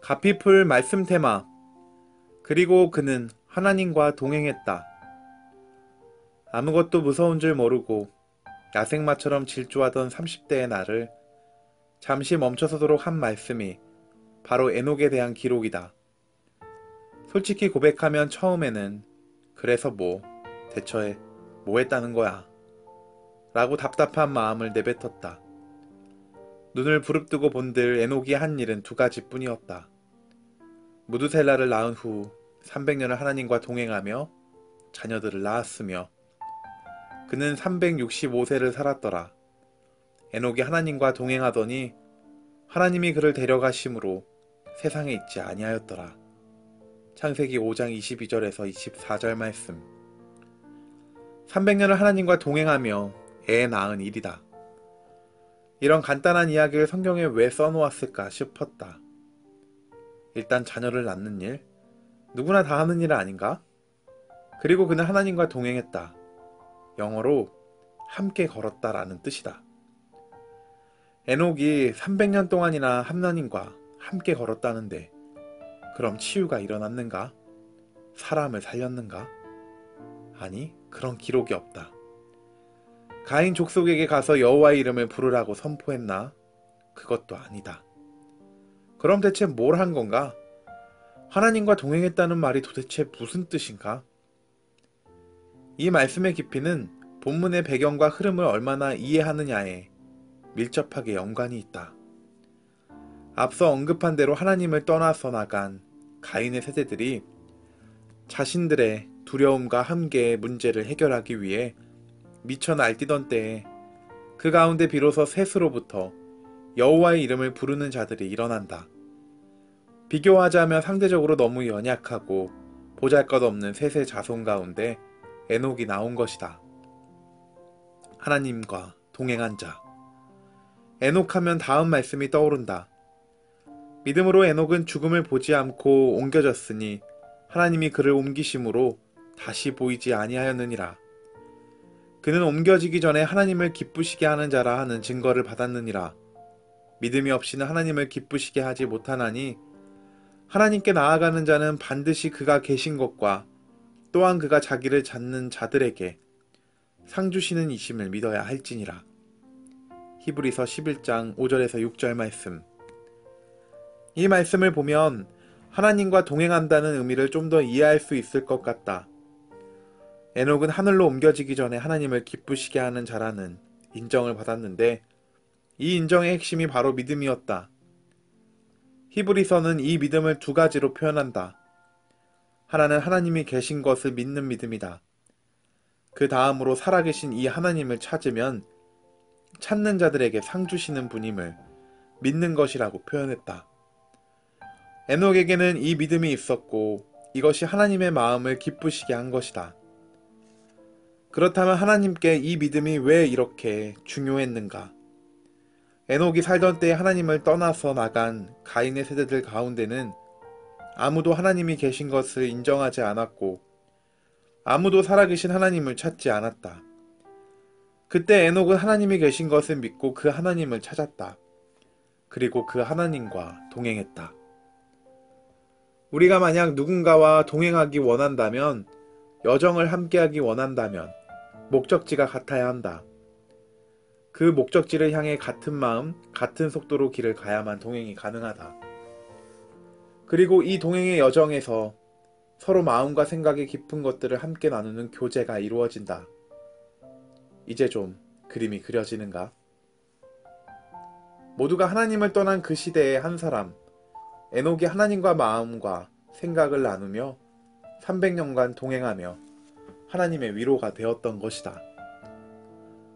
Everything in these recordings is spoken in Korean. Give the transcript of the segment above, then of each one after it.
가피풀 말씀 테마. 그리고 그는 하나님과 동행했다. 아무것도 무서운 줄 모르고 야생마처럼 질주하던 30대의 나를 잠시 멈춰서도록 한 말씀이 바로 에녹에 대한 기록이다. 솔직히 고백하면 처음에는 그래서 뭐, 대처해 뭐 했다는 거야 라고 답답한 마음을 내뱉었다. 눈을 부릅뜨고 본들 에녹이 한 일은 두 가지뿐이었다. 무드셀라를 낳은 후 300년을 하나님과 동행하며 자녀들을 낳았으며 그는 365세를 살았더라. 에녹이 하나님과 동행하더니 하나님이 그를 데려가심으로 세상에 있지 아니하였더라. 창세기 5장 22절에서 24절 말씀. 300년을 하나님과 동행하며 애 낳은 일이다. 이런 간단한 이야기를 성경에 왜 써놓았을까 싶었다. 일단 자녀를 낳는 일, 누구나 다 하는 일 아닌가? 그리고 그는 하나님과 동행했다. 영어로 함께 걸었다라는 뜻이다. 에녹이 300년 동안이나 하나님과 함께 걸었다는데 그럼 치유가 일어났는가? 사람을 살렸는가? 아니, 그런 기록이 없다. 가인 족속에게 가서 여호와의 이름을 부르라고 선포했나? 그것도 아니다. 그럼 대체 뭘 한 건가? 하나님과 동행했다는 말이 도대체 무슨 뜻인가? 이 말씀의 깊이는 본문의 배경과 흐름을 얼마나 이해하느냐에 밀접하게 연관이 있다. 앞서 언급한 대로 하나님을 떠나서 나간 가인의 세대들이 자신들의 두려움과 함께의 문제를 해결하기 위해 미쳐 날뛰던 때에 그 가운데 비로소 셋으로부터 여호와의 이름을 부르는 자들이 일어난다. 비교하자면 상대적으로 너무 연약하고 보잘것없는 셋의 자손 가운데 에녹이 나온 것이다. 하나님과 동행한 자. 에녹하면 다음 말씀이 떠오른다. 믿음으로 에녹은 죽음을 보지 않고 옮겨졌으니 하나님이 그를 옮기심으로 다시 보이지 아니하였느니라. 그는 옮겨지기 전에 하나님을 기쁘시게 하는 자라 하는 증거를 받았느니라. 믿음이 없이는 하나님을 기쁘시게 하지 못하나니 하나님께 나아가는 자는 반드시 그가 계신 것과 또한 그가 자기를 찾는 자들에게 상 주시는 이심을 믿어야 할지니라. 히브리서 11장 5절에서 6절 말씀. 이 말씀을 보면 하나님과 동행한다는 의미를 좀 더 이해할 수 있을 것 같다. 에녹은 하늘로 옮겨지기 전에 하나님을 기쁘시게 하는 자라는 인정을 받았는데 이 인정의 핵심이 바로 믿음이었다. 히브리서는 이 믿음을 두 가지로 표현한다. 하나는 하나님이 계신 것을 믿는 믿음이다. 그 다음으로 살아계신 이 하나님을 찾으면 찾는 자들에게 상 주시는 분임을 믿는 것이라고 표현했다. 에녹에게는 이 믿음이 있었고 이것이 하나님의 마음을 기쁘시게 한 것이다. 그렇다면 하나님께 이 믿음이 왜 이렇게 중요했는가? 에녹이 살던 때에 하나님을 떠나서 나간 가인의 세대들 가운데는 아무도 하나님이 계신 것을 인정하지 않았고 아무도 살아계신 하나님을 찾지 않았다. 그때 에녹은 하나님이 계신 것을 믿고 그 하나님을 찾았다. 그리고 그 하나님과 동행했다. 우리가 만약 누군가와 동행하기 원한다면, 여정을 함께하기 원한다면 목적지가 같아야 한다. 그 목적지를 향해 같은 마음, 같은 속도로 길을 가야만 동행이 가능하다. 그리고 이 동행의 여정에서 서로 마음과 생각이 깊은 것들을 함께 나누는 교제가 이루어진다. 이제 좀 그림이 그려지는가? 모두가 하나님을 떠난 그 시대의 한 사람, 에녹이 하나님과 마음과 생각을 나누며 300년간 동행하며 하나님의 위로가 되었던 것이다.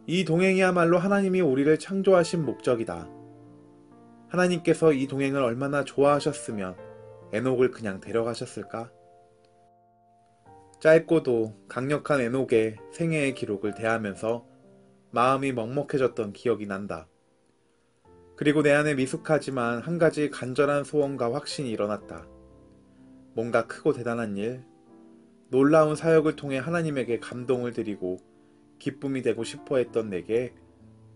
이 동행이야말로 하나님이 우리를 창조하신 목적이다. 하나님께서 이 동행을 얼마나 좋아하셨으면 에녹을 그냥 데려가셨을까? 짧고도 강력한 에녹의 생애의 기록을 대하면서 마음이 먹먹해졌던 기억이 난다. 그리고 내 안에 미숙하지만 한 가지 간절한 소원과 확신이 일어났다. 뭔가 크고 대단한 일, 놀라운 사역을 통해 하나님에게 감동을 드리고 기쁨이 되고 싶어 했던 내게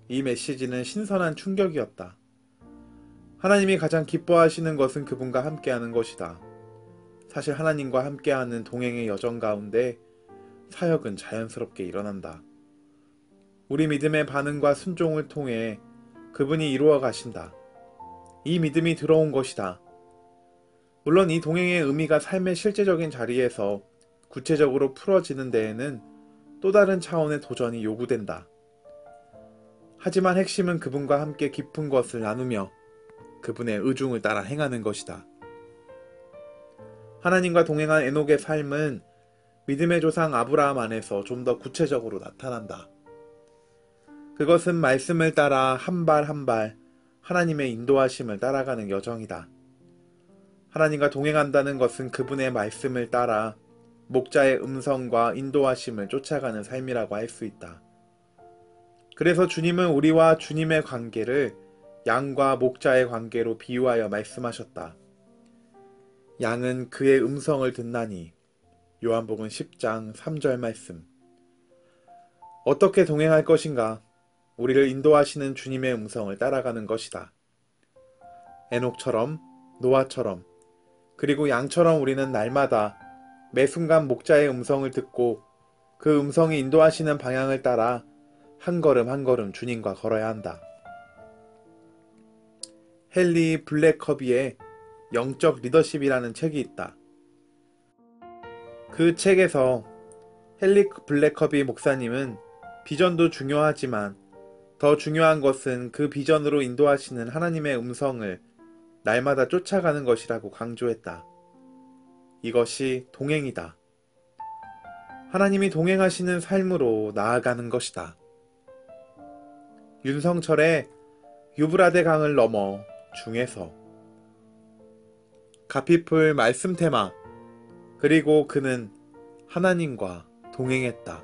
이 메시지는 신선한 충격이었다. 하나님이 가장 기뻐하시는 것은 그분과 함께하는 것이다. 사실 하나님과 함께하는 동행의 여정 가운데 사역은 자연스럽게 일어난다. 우리 믿음의 반응과 순종을 통해 그분이 이루어 가신다. 이 믿음이 들어온 것이다. 물론 이 동행의 의미가 삶의 실제적인 자리에서 구체적으로 풀어지는 데에는 또 다른 차원의 도전이 요구된다. 하지만 핵심은 그분과 함께 깊은 것을 나누며 그분의 의중을 따라 행하는 것이다. 하나님과 동행한 에녹의 삶은 믿음의 조상 아브라함 안에서 좀 더 구체적으로 나타난다. 그것은 말씀을 따라 한 발 한 발 하나님의 인도하심을 따라가는 여정이다. 하나님과 동행한다는 것은 그분의 말씀을 따라 목자의 음성과 인도하심을 쫓아가는 삶이라고 할 수 있다. 그래서 주님은 우리와 주님의 관계를 양과 목자의 관계로 비유하여 말씀하셨다. 양은 그의 음성을 듣나니. 요한복음 10장 3절 말씀. 어떻게 동행할 것인가? 우리를 인도하시는 주님의 음성을 따라가는 것이다. 에녹처럼, 노아처럼, 그리고 양처럼 우리는 날마다 매 순간 목자의 음성을 듣고 그 음성이 인도하시는 방향을 따라 한 걸음 한 걸음 주님과 걸어야 한다. 헨리 블랙커비의 영적 리더십이라는 책이 있다. 그 책에서 헨리 블랙커비 목사님은 비전도 중요하지만 더 중요한 것은 그 비전으로 인도하시는 하나님의 음성을 날마다 쫓아가는 것이라고 강조했다. 이것이 동행이다. 하나님이 동행하시는 삶으로 나아가는 것이다. 윤성철의 유브라데 강을 넘어 중에서 가피풀 말씀 테마 그리고 그는 하나님과 동행했다.